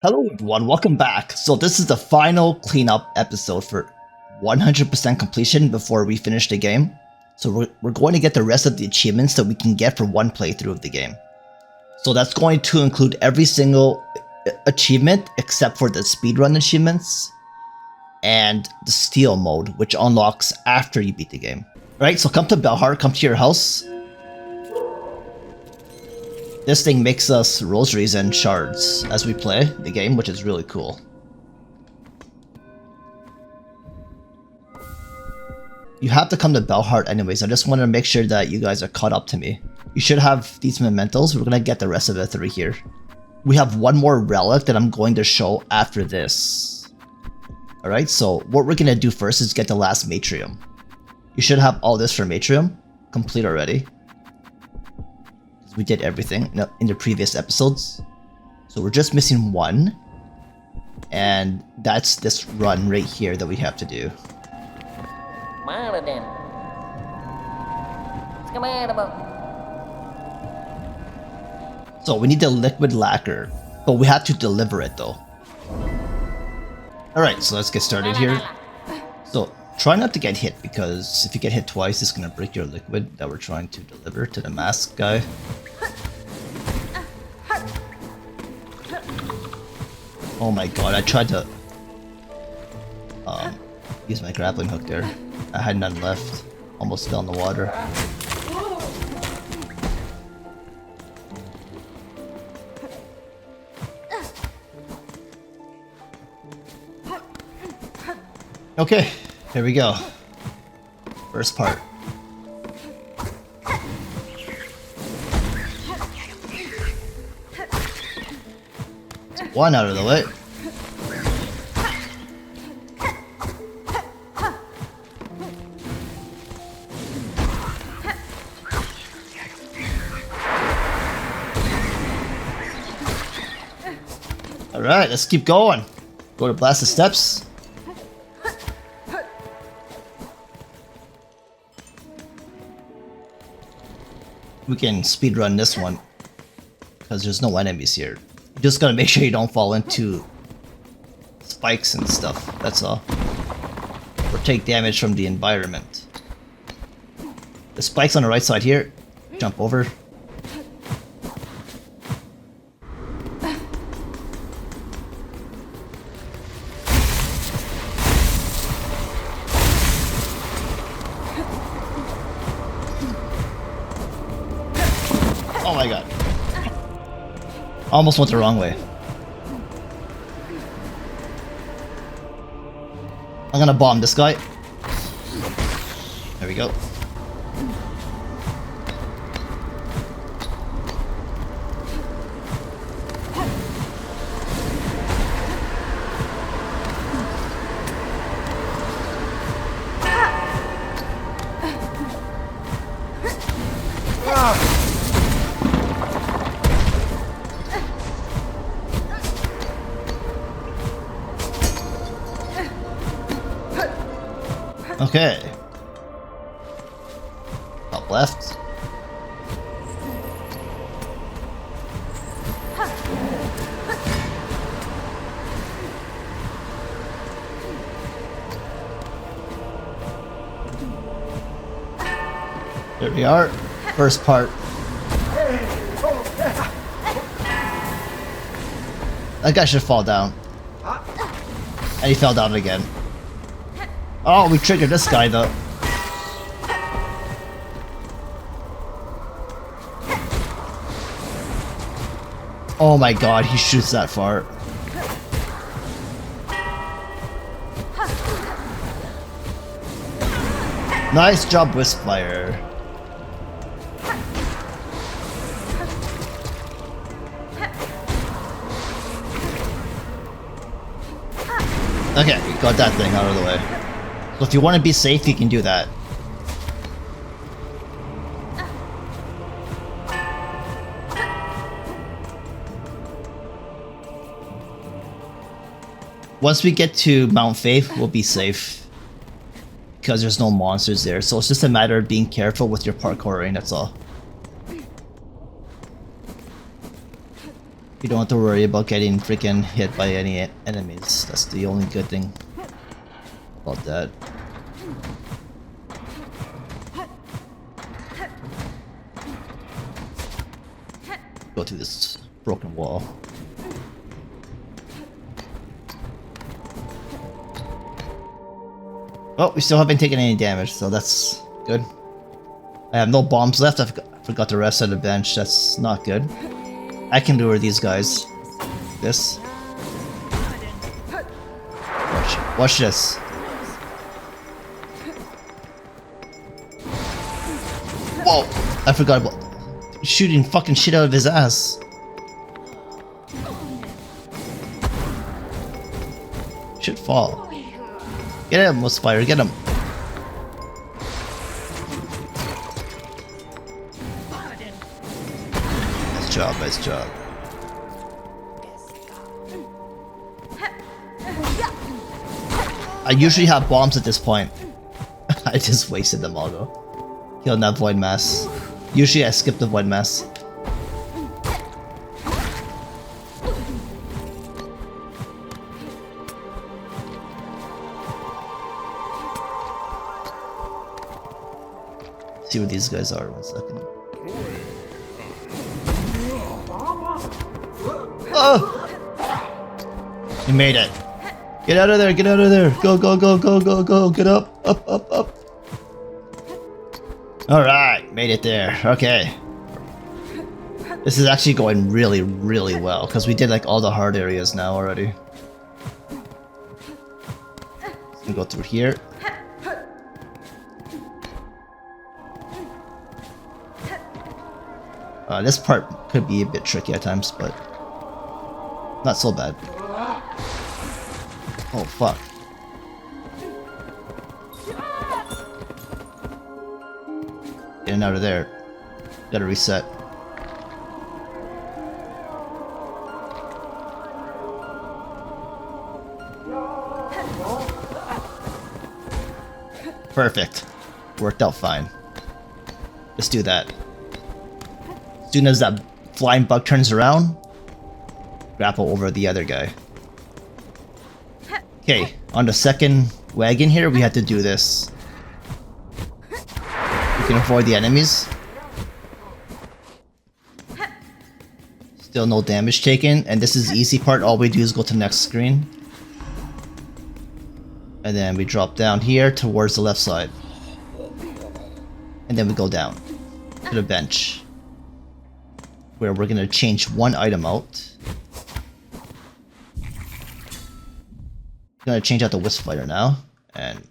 Hello everyone, welcome back. So this is the final cleanup episode for 100% completion before we finish the game. So we're going to get the rest of the achievements that we can get for one playthrough of the game. So that's going to include every single achievement except for the speedrun achievements and the steal mode, which unlocks after you beat the game. Alright, so come to Bellheart, come to your house. This thing makes us rosaries and shards as we play the game, which is really cool. You have to come to Bellheart anyways. I just want to make sure that you guys are caught up to me. You should have these mementos. We're gonna get the rest of it through here. We have one more relic that I'm going to show after this. Alright, so what we're gonna do first is get the last matrium. You should have all this for matrium complete already. We did everything in the previous episodes. So we're just missing one. And that's this run right here that we have to do. So we need the liquid lacquer, but we have to deliver it though. Alright, so let's get started here. So try not to get hit, because if you get hit twice, it's gonna break your liquid that we're trying to deliver to the mask guy. Oh my god, I tried to use my grappling hook there. I had none left. Almost fell in the water. Okay, here we go. First part. One out of the way. Alright, let's keep going. Go to blast the steps. We can speedrun this one because there's no enemies here. You just gotta make sure you don't fall into spikes and stuff, that's all. Or take damage from the environment. The spikes on the right side here. Jump over. Oh my god. Almost went the wrong way. I'm gonna bomb this guy. There we go. Okay. Top left. There we are. First part. That guy should fall down. And he fell down again. Oh, we triggered this guy though. Oh my god, he shoots that far. Nice job, Wisp-Fire. Okay, we got that thing out of the way. So if you want to be safe, you can do that. Once we get to Mount Faith, we'll be safe. Because there's no monsters there, so it's just a matter of being careful with your parkouring, that's all. You You don't have to worry about getting freaking hit by any enemies. That's the only good thing about that. Go through this broken wall. Oh, we still haven't taken any damage, so that's good. I have no bombs left. I forgot the rest of the bench. That's not good. I can lure these guys. This. Watch this. Whoa! I forgot about shooting fucking shit out of his ass. Should fall. Get him, Fire, get him. Nice job, nice job. I usually have bombs at this point. I just wasted them all though. Killing that void mass. Usually I skip the void mass. See what these guys are. 1 second. Oh! You made it. Get out of there, get out of there. Go, go, go, go, go, go. Get up, up, up, up. Alright, made it there. Okay. This is actually going really, really well because we did like all the hard areas now already. Let's go through here. This part could be a bit tricky at times, but not so bad. Oh fuck. Getting out of there. Gotta reset. Perfect. Worked out fine. Let's do that. As soon as that flying bug turns around, grapple over the other guy. Okay, on the second wagon here, we have to do this. We can avoid the enemies. Still no damage taken, and this is the easy part. All we do is go to the next screen. And then we drop down here towards the left side. And then we go down to the bench, where we're gonna change one item out. Gonna change out the Wisp Fighter now, and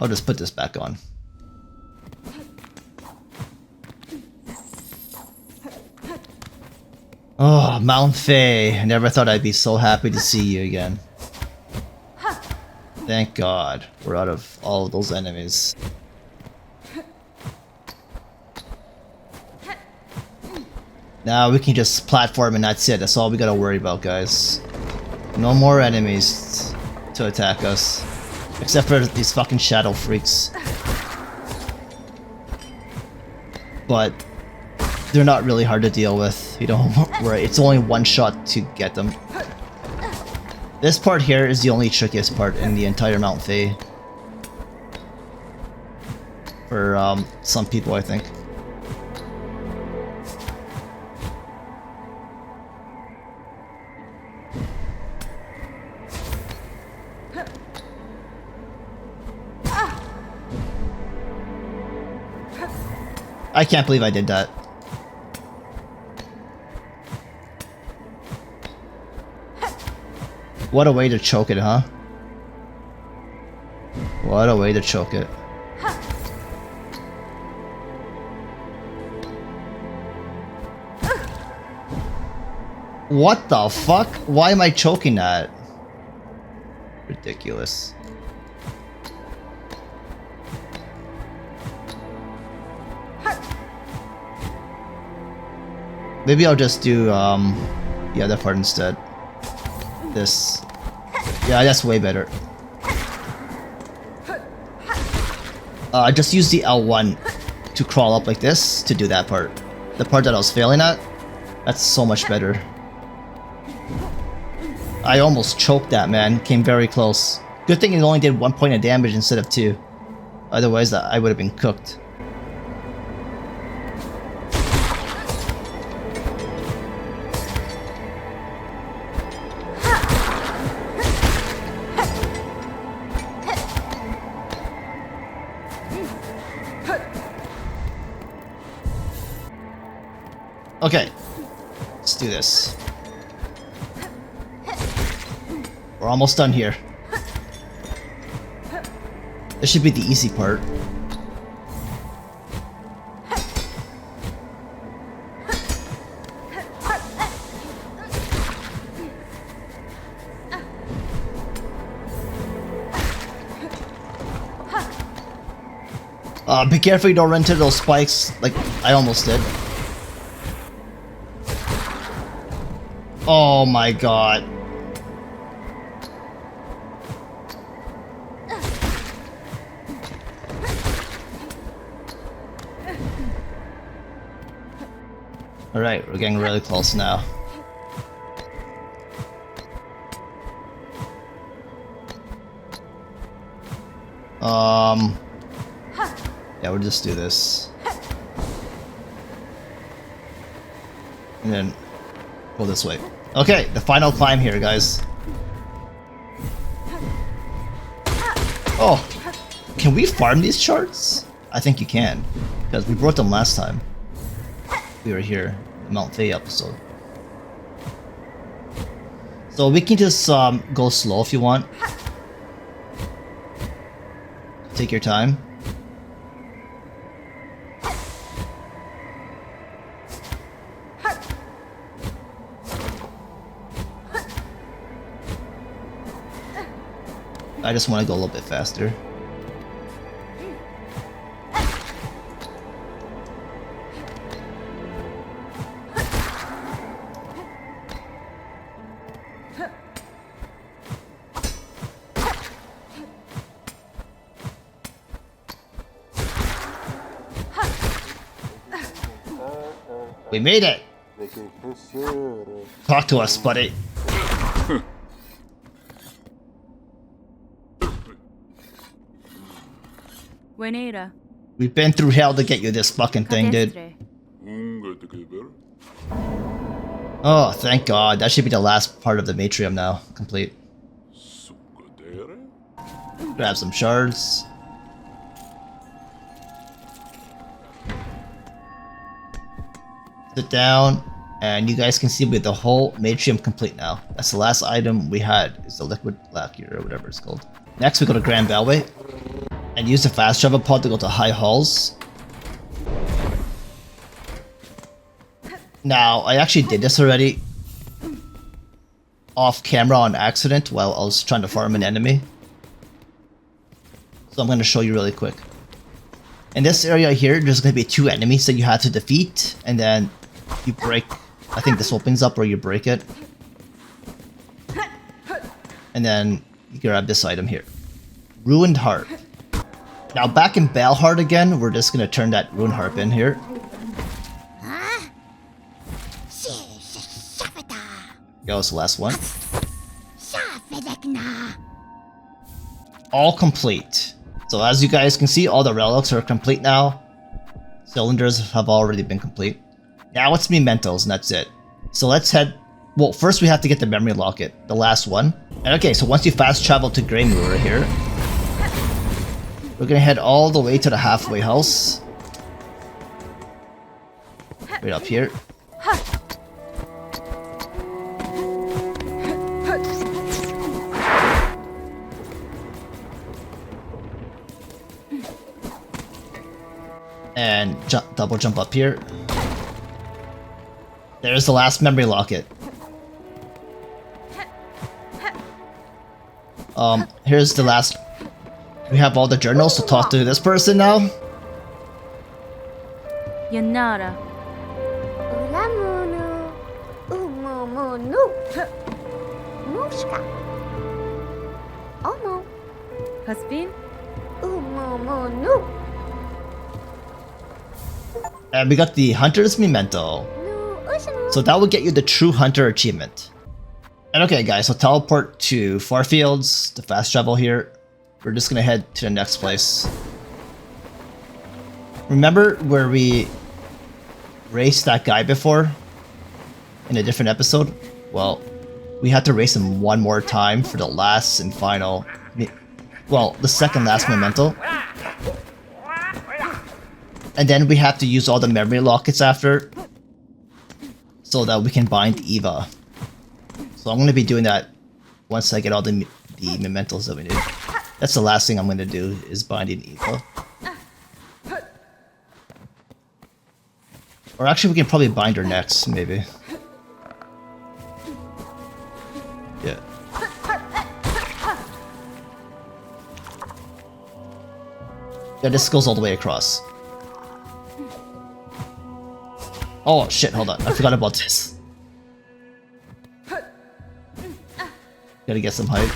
I'll just put this back on. Oh, Mount Fae. I never thought I'd be so happy to see you again. Thank God we're out of all of those enemies. Now we can just platform and that's it. That's all we gotta worry about, guys. No more enemies to attack us. Except for these fucking shadow freaks. But they're not really hard to deal with. You don't worry. It's only one shot to get them. This part here is the only trickiest part in the entire Mount Fae. For some people, I think. I can't believe I did that. What a way to choke it, huh? What a way to choke it. What the fuck? Why am I choking that? Ridiculous. Maybe I'll just do the other part instead. This. Yeah, that's way better. I just used the L1 to crawl up like this to do that part. The part that I was failing at, that's so much better. I almost choked that, man. Came very close. Good thing it only did 1 point of damage instead of 2. Otherwise, I would have been cooked. Okay, let's do this. We're almost done here. This should be the easy part. Be careful you don't run into those spikes like I almost did. Oh my god. Alright, we're getting really close now. Yeah, we'll just do this. And then go this way. Okay, the final climb here, guys. Oh, can we farm these shards? I think you can, because we brought them last time. We were here, the Mount Faye episode. So we can just go slow if you want. Take your time. I just want to go a little bit faster. We made it! Talk to us, buddy. We've been through hell to get you this fucking thing, dude. Oh, thank God. That should be the last part of the Matrium now. Complete. Grab some shards. Sit down, and you guys can see with the whole Matrium complete now. That's the last item we had, is the liquid lacquer or whatever it's called. Next we go to Grand Bellway. And use the fast travel pod to go to high halls. Now, I actually did this already off camera on accident while I was trying to farm an enemy. So I'm going to show you really quick. In this area here, there's going to be 2 enemies that you have to defeat, and then you break, I think this opens up or you break it. And then you grab this item here. Ruined Heart. Now back in Bellheart again, we're just gonna turn that Rune Harp in here. That was the last one. All complete. So as you guys can see, all the relics are complete now. Cylinders have already been complete. Now it's mementos and that's it. So let's head... Well, first we have to get the memory locket, the last one. And okay, so once you fast travel to Grey Mirror here, we're gonna head all the way to the halfway house. Right up here. And double jump up here. There's the last memory locket. Here's the last... We have all the journals to talk to this person now. Yanara. Hasbin? And we got the Hunter's Memento. So that will get you the True Hunter achievement. And okay, guys, so teleport to Farfields, the fast travel here. We're just gonna head to the next place. Remember where we raced that guy before? In a different episode? Well, we had to race him one more time for the last and final... Well, the second last memento. And then we have to use all the memory lockets after, so that we can bind Eva. So I'm going to be doing that once I get all the mementos that we need. That's the last thing I'm going to do, is binding Eva. Or actually we can probably bind her next, maybe. Yeah. Yeah, this goes all the way across. Oh shit, hold on. I forgot about this. Gotta get some height.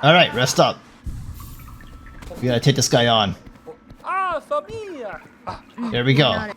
Alright, rest up. We gotta take this guy on. There we go.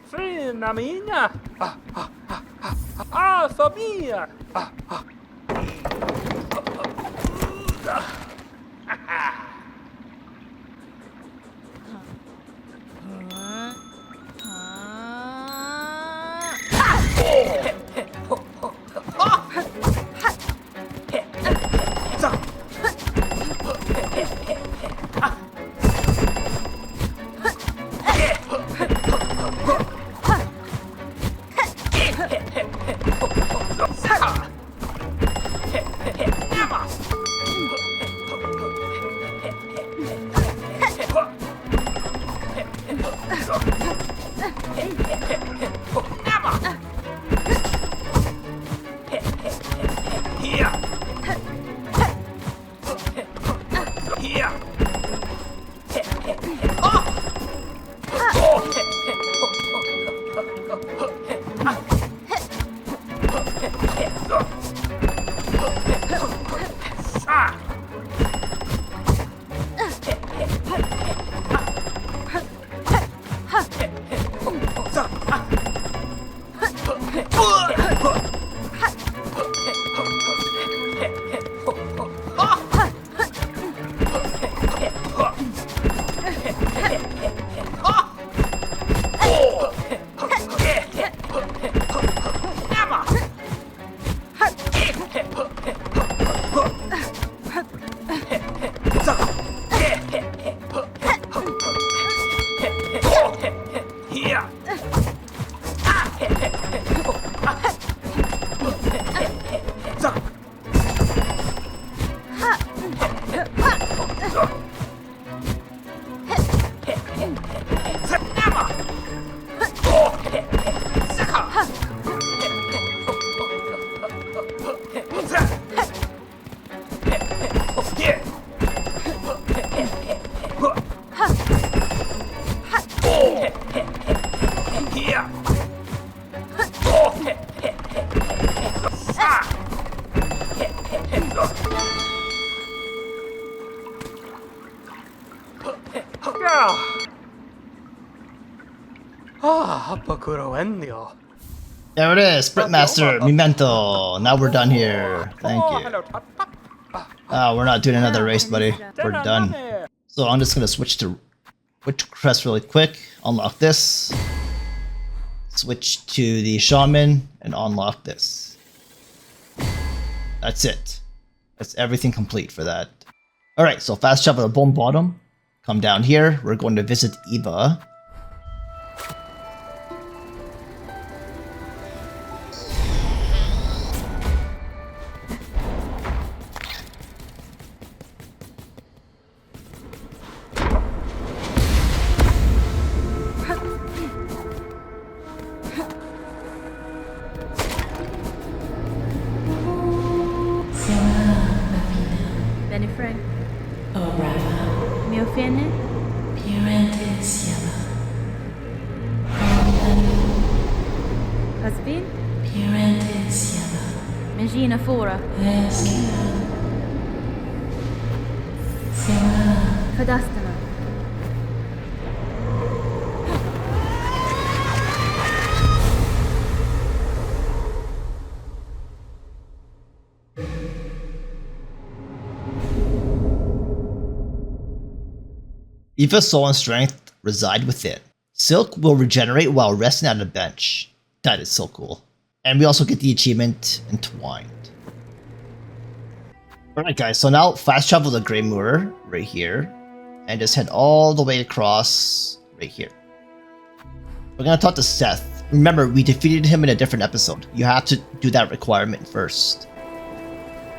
There it is, Sprint Master, Memento. Now we're done here. Thank you. Oh, we're not doing another race, buddy. We're done. So I'm just gonna switch to crest really quick. Unlock this. Switch to the Shaman and unlock this. That's it. That's everything complete for that. Alright, so fast travel to Bone Bottom. Come down here. We're going to visit Eva. Fleafriend. Oh, Rafa. Milfene. Purentis Yama. Hasbin. Purentis Yama. Megina Fora. Eskina. Sima. Kadastana. Eva's soul and strength reside within. Silk will regenerate while resting on a bench. That is so cool. And we also get the achievement Entwined. Alright guys, so now fast travel to Grey Moor right here. And just head all the way across right here. We're gonna talk to Seth. Remember, we defeated him in a different episode. You have to do that requirement first.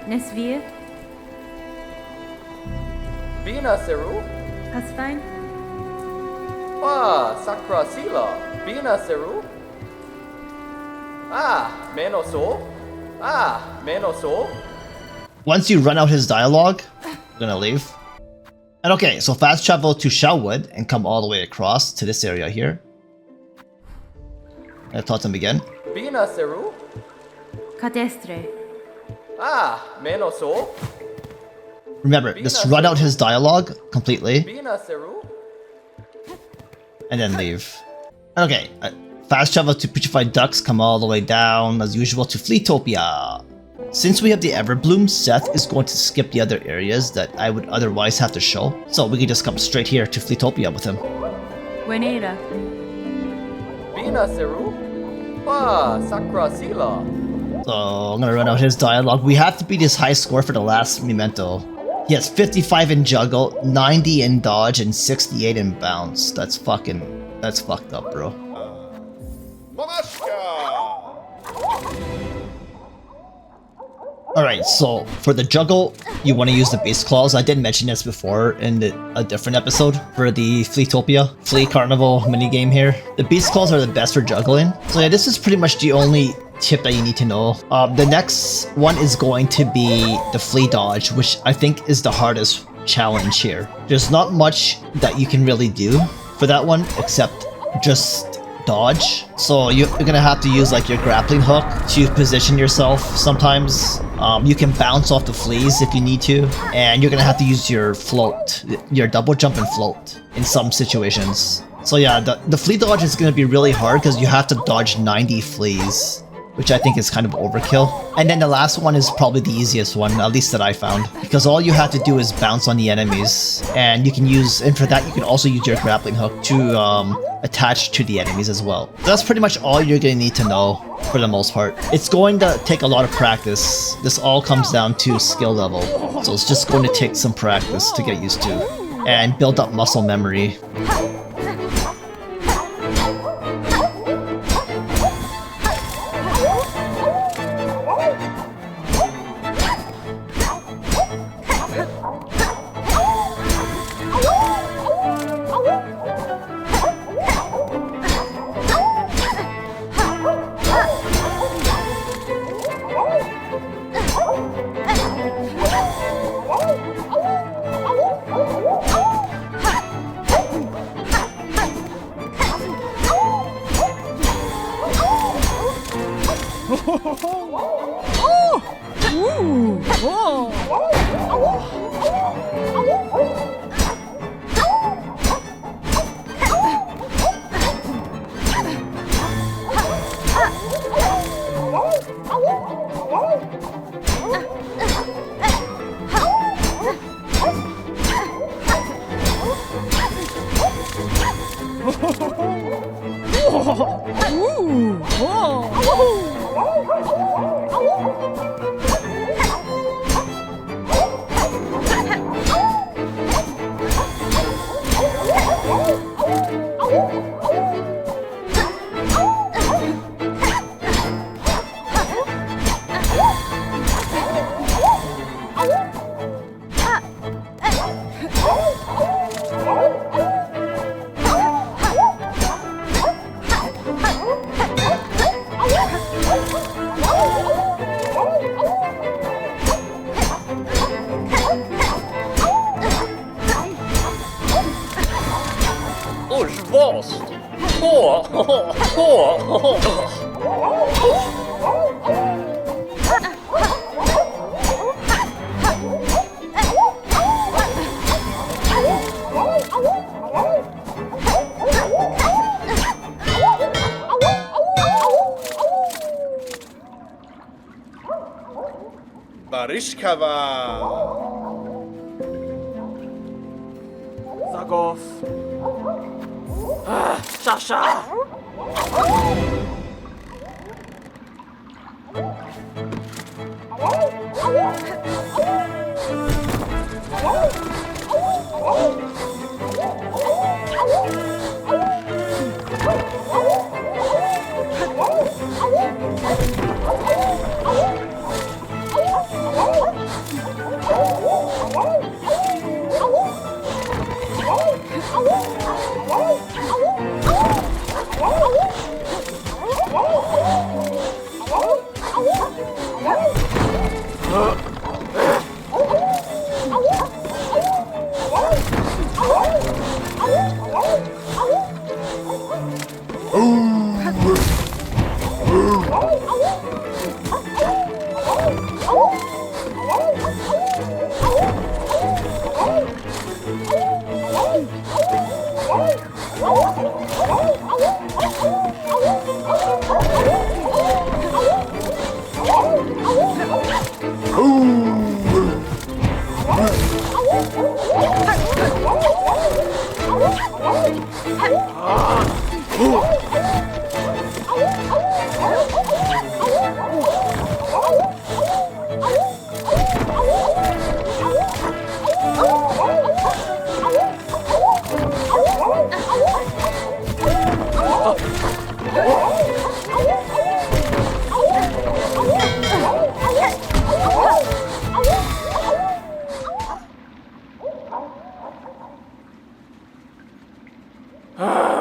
Nesvir. Bina Seru? Hasfine. Sakra Sila. Bina Seru? Menoso? Menoso? Once you run out his dialogue, we're gonna leave. And okay, so fast travel to Shellwood and come all the way across to this area here. I'll talk to him again. Bina Seru? Cadestre. Menoso? Remember, just run out his dialogue completely Bina Seru? and then leave. Okay, fast travel to Petrified Ducks, come all the way down as usual to Fleetopia. Since we have the Everbloom, Seth is going to skip the other areas that I would otherwise have to show, so we can just come straight here to Fleetopia with him. Wenera. Bina Seru? Sakra Sila. So I'm gonna run out his dialogue. We have to beat his high score for the last memento. He has 55 in juggle, 90 in dodge, and 68 in bounce. That's fucked up, bro. Alright, so for the juggle, you want to use the Beast Claws. I did mention this before in a different episode for the Fleetopia, Flea Carnival minigame here. The Beast Claws are the best for juggling. So yeah, this is pretty much the only tip that you need to know. The next one is going to be the Flea Dodge, which I think is the hardest challenge here. There's not much that you can really do for that one except just dodge. So you're gonna have to use like your grappling hook to position yourself sometimes. You can bounce off the fleas if you need to, and you're gonna have to use your float, your double jump and float in some situations. So yeah, the flea dodge is gonna be really hard because you have to dodge 90 fleas, which I think is kind of overkill. And then the last one is probably the easiest one, at least that I found, because all you have to do is bounce on the enemies, and you can use, and for that you can also use your grappling hook to attach to the enemies as well. So that's pretty much all you're gonna need to know for the most part. It's going to take a lot of practice. This all comes down to skill level, so it's just going to take some practice to get used to and build up muscle memory. Barishkava. Zagos. Shasha.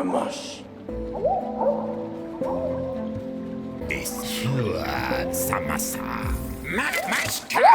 Mush. Samasa. Makmashka.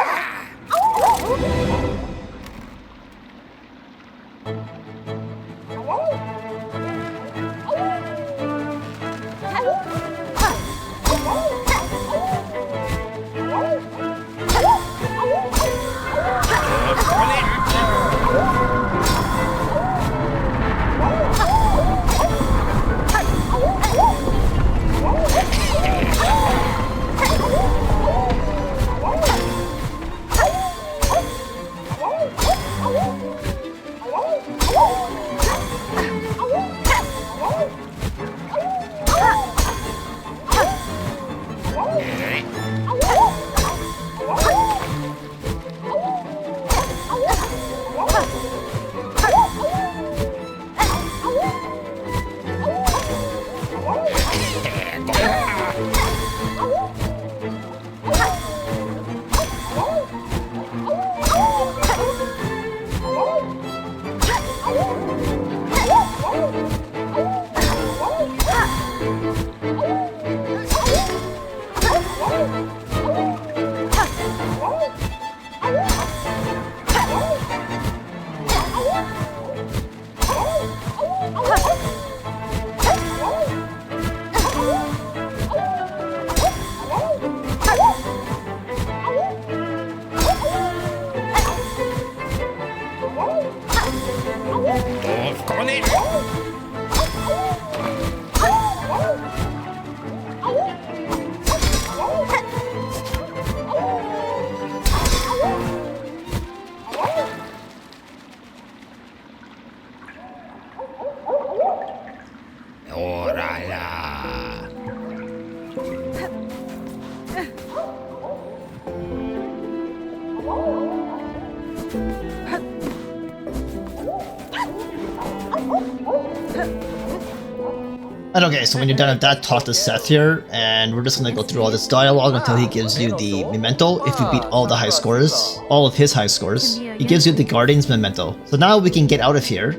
And okay, so when you're done with that, talk to Seth here, and we're just gonna go through all this dialogue until he gives you the memento. If you beat all the high scores, all of his high scores, he gives you the Guardian's memento. So now we can get out of here,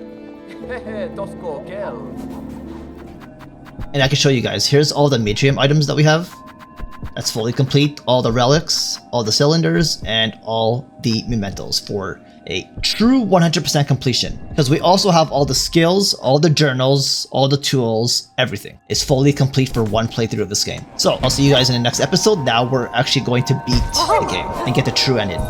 Tosko Gel. and I can show you guys. Here's all the Matrium items that we have. That's fully complete. All the relics, all the cylinders, and all the mementos for a true 100% completion. Because we also have all the skills, all the journals, all the tools, everything. It's fully complete for one playthrough of this game. So I'll see you guys in the next episode. Now we're actually going to beat the game and get the true ending.